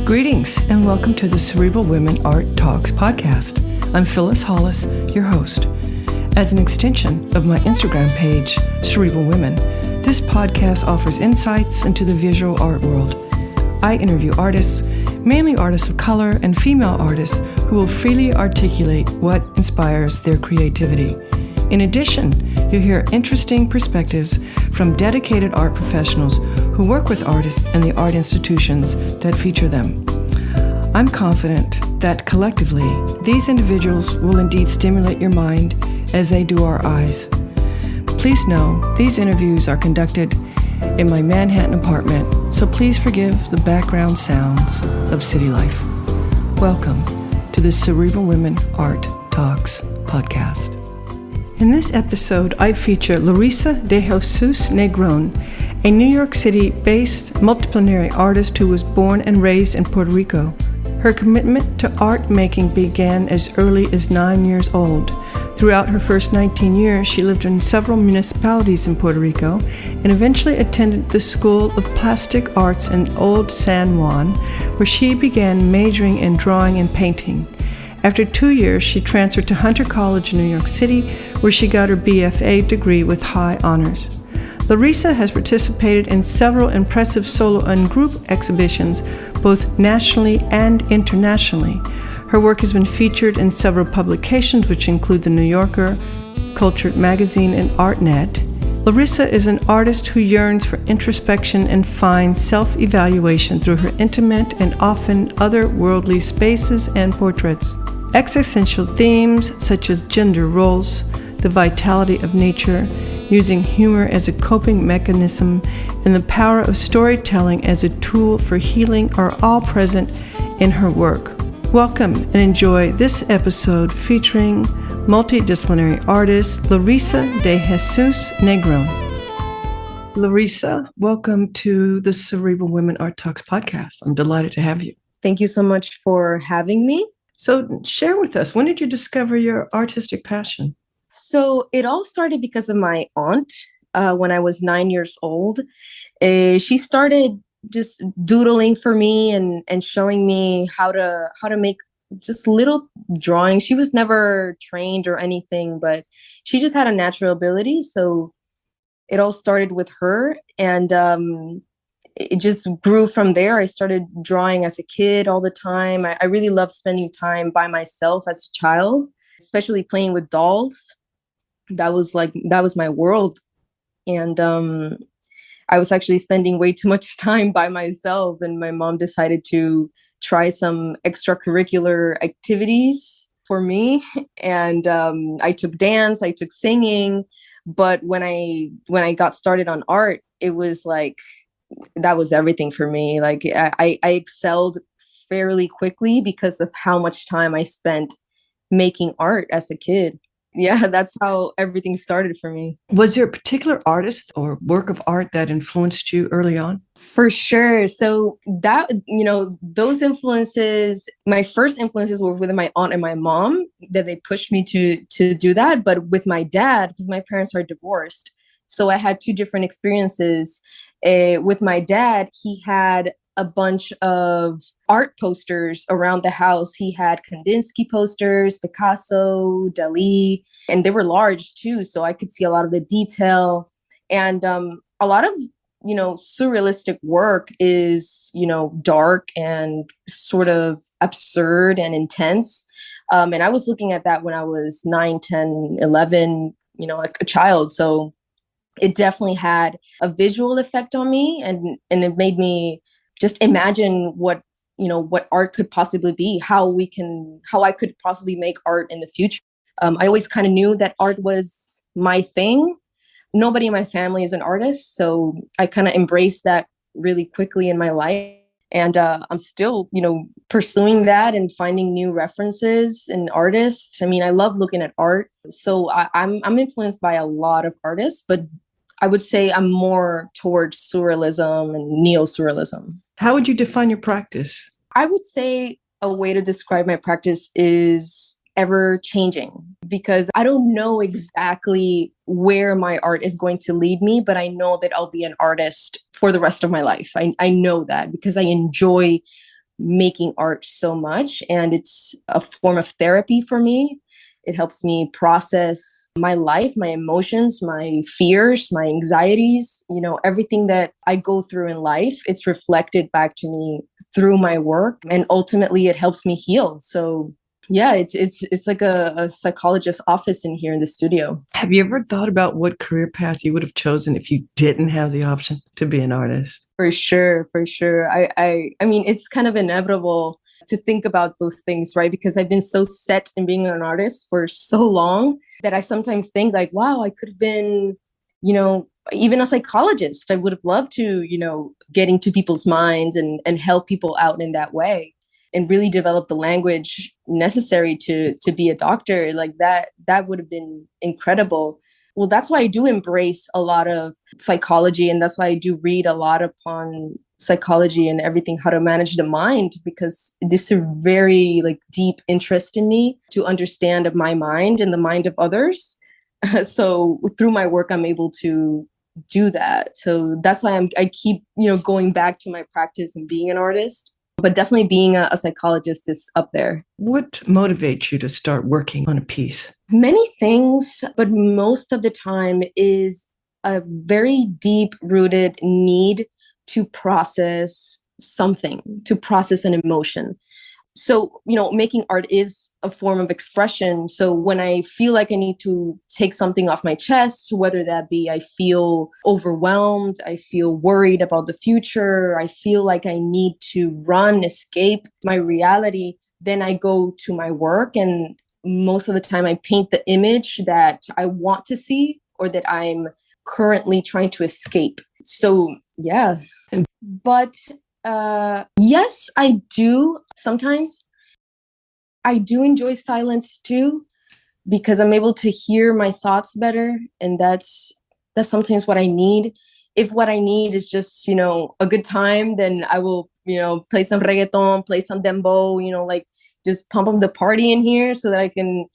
Greetings and welcome to the Cerebral Women Art Talks podcast. I'm Phyllis Hollis, your host. As an extension of my Instagram page, Cerebral Women, this podcast offers insights into the visual art world. I interview artists, mainly artists of color and female artists, who will freely articulate what inspires their creativity. In addition, you'll hear interesting perspectives from dedicated art professionals who work with artists and the art institutions that feature them. I'm confident that collectively, these individuals will indeed stimulate your mind as they do our eyes. Please know these interviews are conducted in my Manhattan apartment, so please forgive the background sounds of city life. Welcome to the Cerebral Women Art Talks podcast. In this episode, I feature Larissa De Jesús Negrón, a New York City-based multidisciplinary artist who was born and raised in Puerto Rico. Her commitment to art making began as early as 9 years old. Throughout her first 19 years, she lived in several municipalities in Puerto Rico and eventually attended the School of Plastic Arts in Old San Juan, where she began majoring in drawing and painting. After 2 years, she transferred to Hunter College in New York City, where she got her BFA degree with high honors. Larissa has participated in several impressive solo and group exhibitions, both nationally and internationally. Her work has been featured in several publications, which include The New Yorker, Cultured Magazine, and ArtNet. Larissa is an artist who yearns for introspection and finds self-evaluation through her intimate and often otherworldly spaces and portraits. Existential themes such as gender roles, the vitality of nature, using humor as a coping mechanism, and the power of storytelling as a tool for healing are all present in her work. Welcome and enjoy this episode featuring multidisciplinary artist Larissa De Jesús Negrón. Larissa, welcome to the Cerebral Women Art Talks podcast. I'm delighted to have you. Thank you so much for having me. So share with us, when did you discover your artistic passion? So it all started because of my aunt when I was 9 years old. She started just doodling for me and showing me how to make just little drawings. She was never trained or anything, but she just had a natural ability. So it all started with her, and it just grew from there. I started drawing as a kid all the time. I really loved spending time by myself as a child, especially playing with dolls. That was my world. And I was actually spending way too much time by myself, and my mom decided to try some extracurricular activities for me. And I took dance, I took singing, but when I got started on art, it was like, that was everything for me. Like I excelled fairly quickly because of how much time I spent making art as a kid. Yeah, that's how everything started for me. Was there a particular artist or work of art that influenced you early on? For sure. So that, those influences, my first influences were with my aunt and my mom, that they pushed me to do that. But with my dad, because my parents are divorced, so I had two different experiences. With my dad, he had a bunch of art posters around the house. He had Kandinsky posters, Picasso, Dali, and they were large too. So I could see a lot of the detail. And a lot of, surrealistic work is, dark and sort of absurd and intense. And I was looking at that when I was 9, 10, 11, like a child. So it definitely had a visual effect on me, and it made me just imagine what art could possibly be, how I could possibly make art in the future. I always kind of knew that art was my thing. Nobody in my family is an artist, so I kind of embraced that really quickly in my life. And I'm still, pursuing that and finding new references in artists. I mean, I love looking at art. So I'm influenced by a lot of artists, but I would say I'm more towards surrealism and neo-surrealism. How would you define your practice? I would say a way to describe my practice is ever changing, because I don't know exactly where my art is going to lead me, but I know that I'll be an artist for the rest of my life. I know that because I enjoy making art so much. And it's a form of therapy for me. It helps me process my life, my emotions, my fears, my anxieties, everything that I go through in life. It's reflected back to me through my work. And ultimately, it helps me heal. So yeah, it's like a psychologist's office in here in the studio. Have you ever thought about what career path you would have chosen if you didn't have the option to be an artist? For sure, for sure. I mean, it's kind of inevitable to think about those things, right? Because I've been so set in being an artist for so long that I sometimes think like, wow, I could have been, even a psychologist. I would have loved to, get into people's minds and help people out in that way and really develop the language necessary to be a doctor. Like that would have been incredible. Well, that's why I do embrace a lot of psychology, and that's why I do read a lot upon psychology and everything, how to manage the mind, because this is a very deep interest in me to understand of my mind and the mind of others. So through my work, I'm able to do that. So that's why I keep, going back to my practice and being an artist. But definitely being a psychologist is up there. What motivates you to start working on a piece? Many things, but most of the time is a very deep-rooted need to process something, to process an emotion. So, making art is a form of expression. So when I feel like I need to take something off my chest, whether that be I feel overwhelmed, I feel worried about the future, I feel like I need to run, escape my reality, then I go to my work, and most of the time I paint the image that I want to see or that I'm currently trying to escape. So, yeah. But yes, I do. Sometimes I do enjoy silence too, because I'm able to hear my thoughts better. And that's sometimes what I need. If what I need is just, a good time, then I will, play some reggaeton, play some dembow, just pump up the party in here so that I can,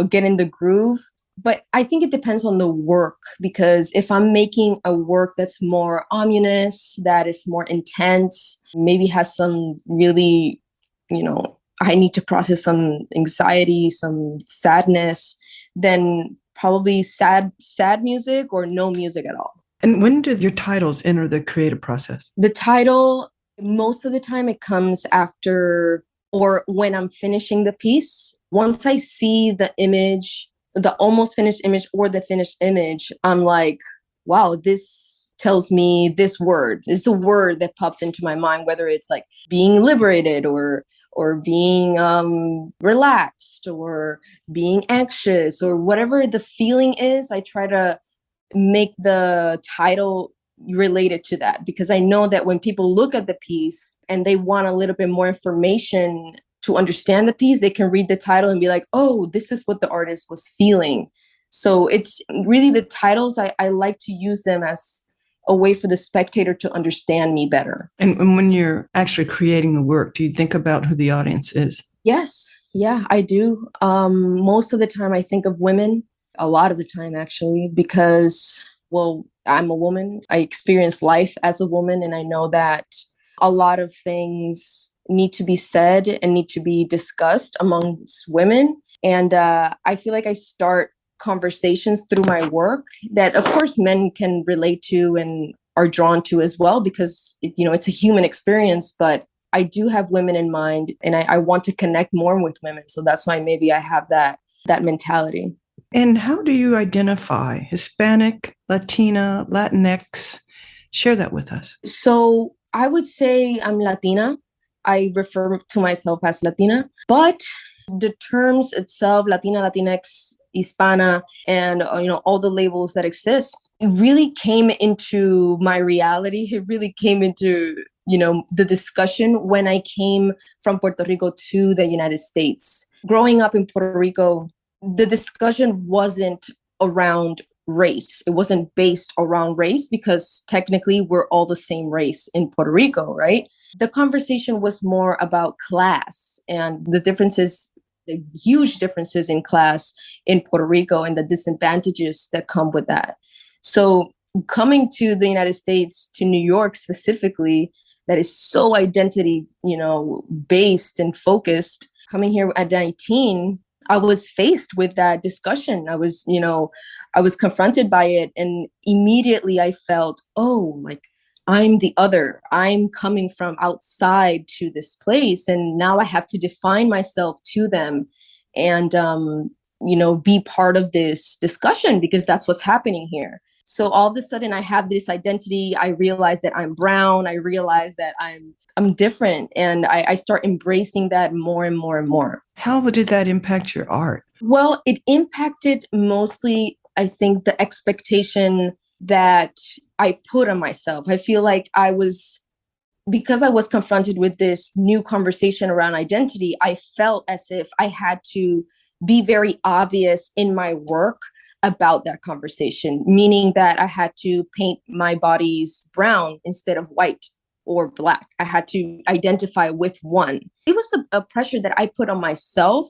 get in the groove. But I think it depends on the work, because if I'm making a work that's more ominous, that is more intense, maybe has some really, I need to process some anxiety, some sadness, then probably sad music or no music at all. And when do your titles enter the creative process? The title, most of the time it comes after or when I'm finishing the piece. Once I see the image, the almost finished image or the finished image, I'm like, wow, this tells me this word. It's a word that pops into my mind, whether it's like being liberated or being relaxed or being anxious or whatever the feeling is. I try to make the title related to that, because I know that when people look at the piece and they want a little bit more information to understand the piece, they can read the title and be like, oh, this is what the artist was feeling. So it's really the titles, I like to use them as a way for the spectator to understand me better. And when you're actually creating the work, do you think about who the audience is? Yes. Yeah, I do. Most of the time I think of women, a lot of the time actually, because, well, I'm a woman. I experience life as a woman, and I know that a lot of things need to be said and need to be discussed amongst women. And I feel like I start conversations through my work that, of course, men can relate to and are drawn to as well, because, it's a human experience. But I do have women in mind, and I want to connect more with women. So that's why maybe I have that mentality. And how do you identify Hispanic, Latina, Latinx? Share that with us. So I would say I'm Latina. I refer to myself as Latina, but the terms itself, Latina, Latinx, Hispana, and all the labels that exist, it really came into my reality. It really came into the discussion when I came from Puerto Rico to the United States. Growing up in Puerto Rico, the discussion wasn't around race. It wasn't based around race, because technically we're all the same race in Puerto Rico, right? The conversation was more about class and the differences, the huge differences in class in Puerto Rico and the disadvantages that come with that. So coming to the United States, to New York specifically, that is so identity, based and focused. Coming here at 19, I was faced with that discussion. I was confronted by it, and immediately I felt, oh, like I'm the other. I'm coming from outside to this place, and now I have to define myself to them, and be part of this discussion because that's what's happening here. So all of a sudden, I have this identity. I realize that I'm brown. I realize that I'm different, and I start embracing that more and more and more. How did that impact your art? Well, it impacted mostly, I think, the expectation that I put on myself. I feel like because I was confronted with this new conversation around identity, I felt as if I had to be very obvious in my work about that conversation, meaning that I had to paint my bodies brown instead of white or black. I had to identify with one. It was a pressure that I put on myself.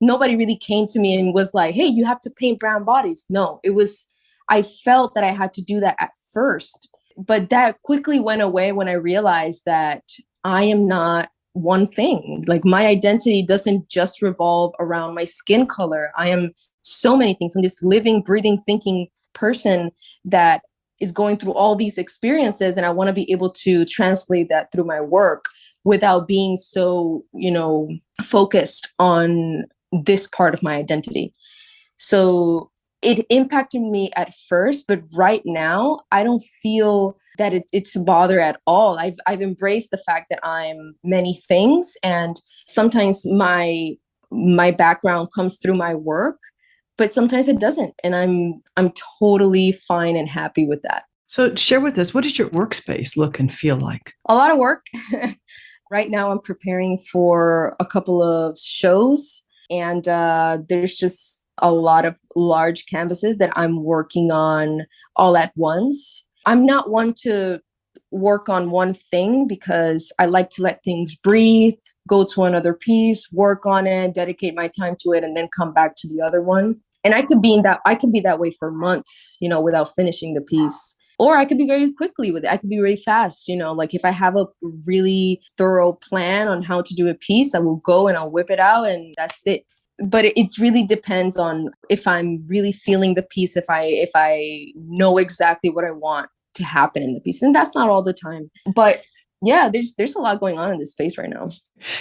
Nobody really came to me and was like, hey, you have to paint brown bodies. No, I felt that I had to do that at first, but that quickly went away when I realized that I am not one thing. Like, my identity doesn't just revolve around my skin color. I am so many things. I'm this living, breathing, thinking person that is going through all these experiences. And I want to be able to translate that through my work without being so, focused on this part of my identity. So it impacted me at first, but right now I don't feel that it's a bother at all. I've embraced the fact that I'm many things, and sometimes my background comes through my work, but sometimes it doesn't, and I'm totally fine and happy with that. So share with us, what does your workspace look and feel like? A lot of work. Right now I'm preparing for a couple of shows, and there's just a lot of large canvases that I'm working on all at once. I'm not one to work on one thing because I like to let things breathe, go to another piece, work on it, dedicate my time to it, and then come back to the other one. And I could be that way for months, without finishing the piece. Or I could be very quickly with it. I could be really fast, like if I have a really thorough plan on how to do a piece, I will go and I'll whip it out and that's it. But it really depends on if I'm really feeling the piece, if I know exactly what I want to happen in the piece. And that's not all the time. But yeah, there's a lot going on in this space right now.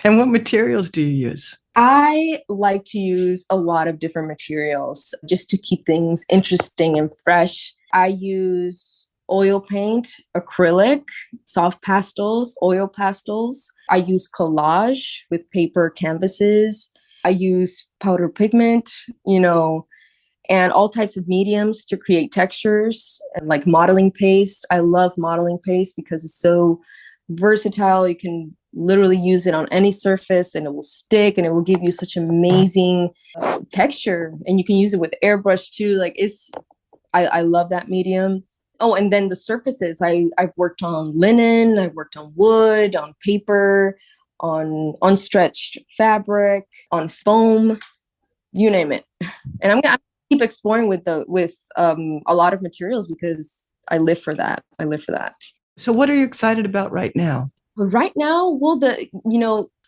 And what materials do you use? I like to use a lot of different materials just to keep things interesting and fresh. I use oil paint, acrylic, soft pastels, oil pastels. I use collage with paper canvases. I use powder pigment, and all types of mediums to create textures, and like modeling paste. I love modeling paste because it's so versatile. You can literally use it on any surface and it will stick and it will give you such amazing texture. And you can use it with airbrush too. I love that medium. Oh, and then the surfaces. I've worked on linen, I've worked on wood, on paper, on unstretched fabric, on foam, you name it. And I'm gonna keep exploring with a lot of materials because I live for that. So what are you excited about right now? Right now, well,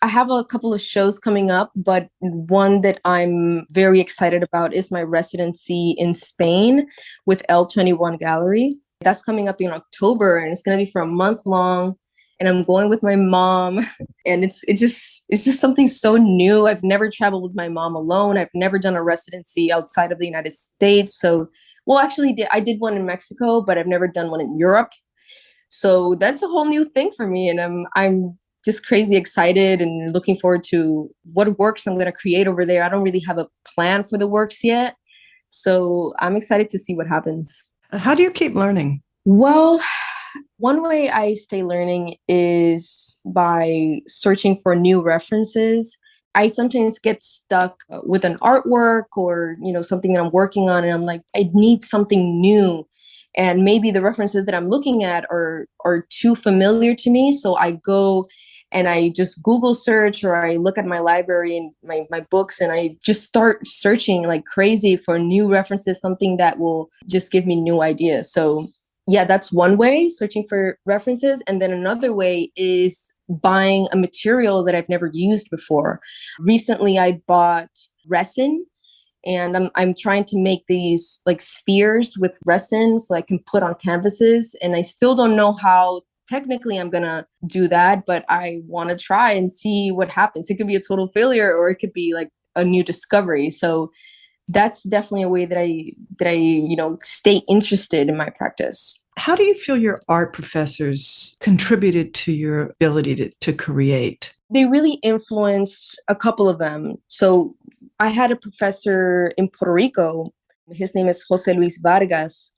I have a couple of shows coming up, but one that I'm very excited about is my residency in Spain with L21 Gallery. That's coming up in October, and it's going to be for a month long. And I'm going with my mom, and it's just something so new. I've never traveled with my mom alone. I've never done a residency outside of the United States. So, well, actually, I did one in Mexico, but I've never done one in Europe. So that's a whole new thing for me, and I'm just crazy excited and looking forward to what works I'm going to create over there. I don't really have a plan for the works yet, so I'm excited to see what happens. How do you keep learning? Well, one way I stay learning is by searching for new references. I sometimes get stuck with an artwork or, something that I'm working on, and I'm like, I need something new. And maybe the references that I'm looking at are too familiar to me. So I go and I just Google search, or I look at my library and my books, and I just start searching like crazy for new references, something that will just give me new ideas. So Yeah, that's one way, searching for references. And then another way is buying a material that I've never used before. Recently, I bought resin, and I'm trying to make these like spheres with resin so I can put on canvases. And I still don't know how technically I'm gonna do that, but I want to try and see what happens. It could be a total failure, or it could be like a new discovery. So that's definitely a way that I stay interested in my practice. How do you feel your art professors contributed to your ability to create? They really influenced a couple of them. So I had a professor in Puerto Rico. His name is Jose Luis Vargas.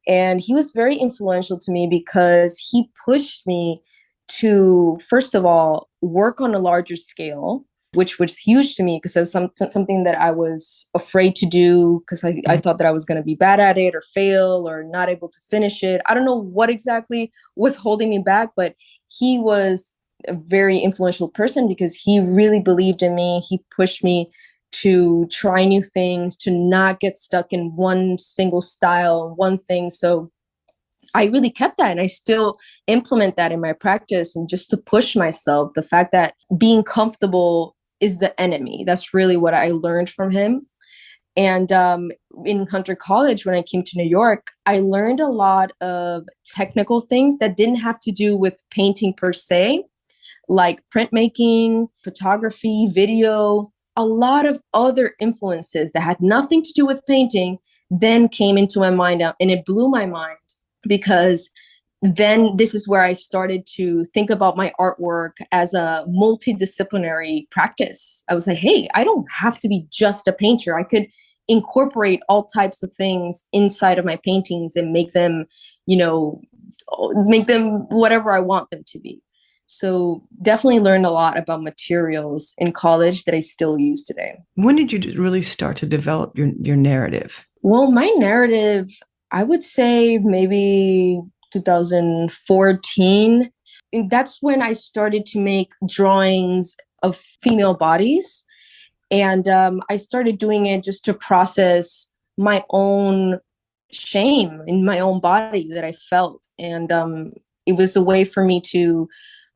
And he was very influential to me because he pushed me to, first of all, work on a larger scale, which was huge to me because it was something that I was afraid to do because I thought that I was going to be bad at it or fail or not able to finish it. I don't know what exactly was holding me back, but he was a very influential person because he really believed in me. He pushed me to try new things, to not get stuck in one single style, one thing. So I really kept that, and I still implement that in my practice, and just to push myself. The fact that being comfortable is the enemy. That's really what I learned from him. And in Hunter College, when I came to New York, I learned a lot of technical things that didn't have to do with painting per se, like printmaking, photography, video. A lot of other influences that had nothing to do with painting then came into my mind, and it blew my mind, because then this is where I started to think about my artwork as a multidisciplinary practice. I was like, hey, I don't have to be just a painter. I could incorporate all types of things inside of my paintings and make them whatever I want them to be. So definitely learned a lot about materials in college that I still use today. When did you really start to develop your narrative? Well, my narrative, I would say maybe 2014. And that's when I started to make drawings of female bodies. And I started doing it just to process my own shame in my own body that I felt. And it was a way for me to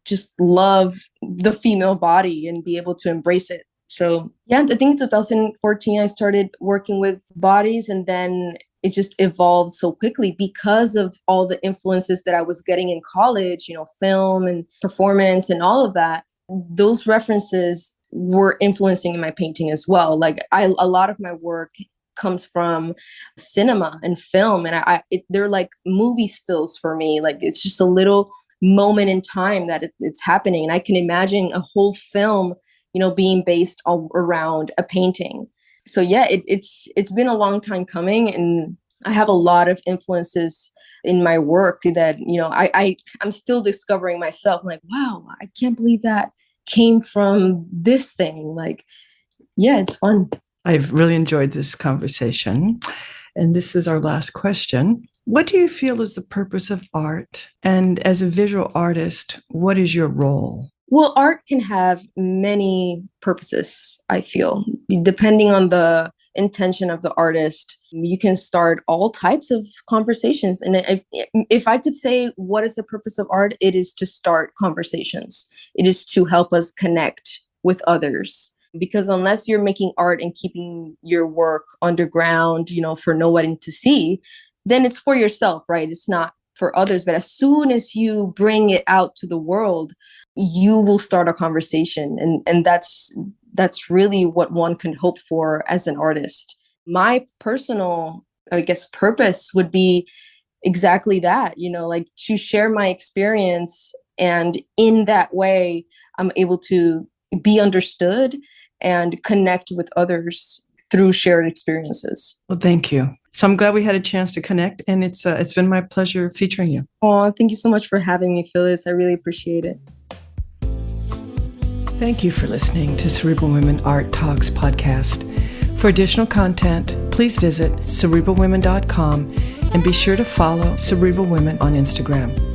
just love the female body and be able to embrace it. So yeah, I think in 2014, I started working with bodies, and then it just evolved so quickly because of all the influences that I was getting in college, film and performance and all of that. Those references were influencing in my painting as well. Like a lot of my work comes from cinema and film, and they're like movie stills for me. Like it's just a little moment in time that it's happening, and I can imagine a whole film, being based around a painting. So yeah, it's been a long time coming, and I have a lot of influences in my work that I'm still discovering myself. I'm like, wow, I can't believe that came from this thing. Like, yeah, it's fun. I've really enjoyed this conversation, and this is our last question. What do you feel is the purpose of art? And as a visual artist, what is your role? Well, art can have many purposes, I feel. Depending on the intention of the artist, you can start all types of conversations. And if I could say what is the purpose of art, it is to start conversations. It is to help us connect with others. Because unless you're making art and keeping your work underground, for no one to see, then it's for yourself, right? It's not for others. But as soon as you bring it out to the world, you will start a conversation. And that's really what one can hope for as an artist. My personal, I guess, purpose would be exactly that, like to share my experience. And in that way, I'm able to be understood and connect with others through shared experiences. Well, thank you. So I'm glad we had a chance to connect, and it's been my pleasure featuring you. Oh, thank you so much for having me, Phyllis. I really appreciate it. Thank you for listening to Cerebral Women Art Talks podcast. For additional content, please visit cerebralwomen.com and be sure to follow Cerebral Women on Instagram.